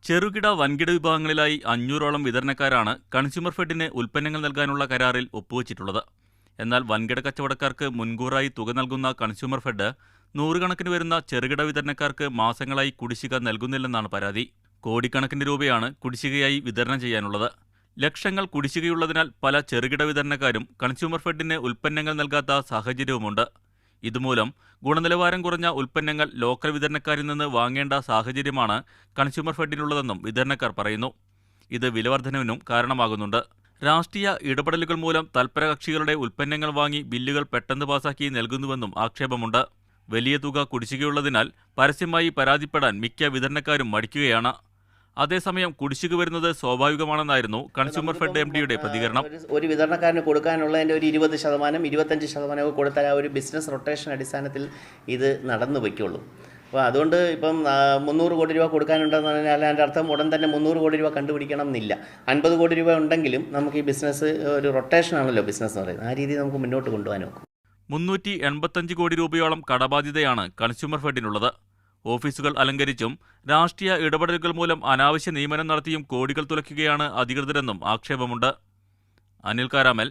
ചെറുകിട വൻകിട വിഭാഗങ്ങളിലായി 500ഓളം വിതരണക്കാരാണ് കൺസ്യൂമർ ഫെഡിന് ഉൽപ്പന്നങ്ങൾ നൽകാനുള്ള കരാറിൽ ഒപ്പുവച്ചിട്ടുള്ളത്. എന്നാൽ വൻകിട കച്ചവടക്കാർക്ക് മുൻകൂറായി തുക നൽകുന്ന കൺസ്യൂമർ ഫെഡ് നൂറുകണക്കിന് വരുന്ന ചെറുകിട വിതരണക്കാർക്ക് മാസങ്ങളായി കുടിശ്ശിക നൽകുന്നില്ലെന്നാണ് പരാതി. കോടിക്കണക്കിന് രൂപയാണ് കുടിശ്ശികയായി വിതരണം ചെയ്യാനുള്ളത്. ലക്ഷങ്ങൾ കുടിശ്ശികയുള്ളതിനാൽ പല ചെറുകിട വിതരണക്കാരും കൺസ്യൂമർ ഫെഡിന് ഉൽപ്പന്നങ്ങൾ നൽകാത്ത സാഹചര്യവുമുണ്ട്. ഇതുമൂലം ഗുണനിലവാരം കുറഞ്ഞ ഉൽപ്പന്നങ്ങൾ ലോക്കൽ വിതരണക്കാരിൽ നിന്ന് വാങ്ങേണ്ട സാഹചര്യമാണ് കൺസ്യൂമർ ഫെഡിനുള്ളതെന്നും വിതരണക്കാർ പറയുന്നു. ഇത് വിലവർദ്ധനവിനും കാരണമാകുന്നുണ്ട്. രാഷ്ട്രീയ ഇടപെടലുകൾ മൂലം തൽപരകക്ഷികളുടെ ഉൽപ്പന്നങ്ങൾ വാങ്ങി ബില്ലുകൾ പെട്ടെന്ന് പാസാക്കി നൽകുന്നുവെന്നും ആക്ഷേപമുണ്ട്. വലിയ തുക കുടിശ്ശികയുള്ളതിനാൽ പരസ്യമായി പരാതിപ്പെടാൻ മിക്ക വിതരണക്കാരും മടിക്കുകയാണ്. അതേസമയം കുടിശ്ശിക വരുന്നത് സ്വാഭാവികമാണെന്നായിരുന്നു കൺസ്യൂമർ ഫെഡ് MD-യുടെ പ്രതികരണം. ഒരു വിതരണക്കാരന് കൊടുക്കാനുള്ളതിൻ്റെ ഒരു 20%, 25% കൊടുത്താൽ ആ ഒരു ബിസിനസ് റൊട്ടേഷൻ അടിസ്ഥാനത്തിൽ ഇത് നടന്നു വയ്ക്കുള്ളൂ. അപ്പോൾ അതുകൊണ്ട് ഇപ്പം 300 കോടി രൂപ കൊടുക്കാനുണ്ടെന്ന് പറഞ്ഞാൽ അതിൻ്റെ അർത്ഥം ഉടൻ തന്നെ 300 കോടി രൂപ കണ്ടുപിടിക്കണം എന്നില്ല. 50 കോടി രൂപ ഉണ്ടെങ്കിലും നമുക്ക് ഈ ബിസിനസ് ഒരു റൊട്ടേഷൻ ആണല്ലോ ബിസിനസ് എന്ന് പറയുന്നത്. ആ രീതിയിൽ നമുക്ക് മുന്നോട്ട് കൊണ്ടുപോകാൻ നോക്കും. 385 കോടി രൂപയോളം കടബാധ്യതയാണ് കൺസ്യൂമർ ഫെഡിനുള്ളത്. ഓഫീസുകൾ അലങ്കരിച്ചും രാഷ്ട്രീയ ഇടപെടലുകൾ മൂലം അനാവശ്യ നിയമനം നടത്തിയും കോടികൾ തുലയ്ക്കുകയാണ് അധികൃതരെന്നും ആക്ഷേപമുണ്ട്. അനിൽ കാരാമൽ,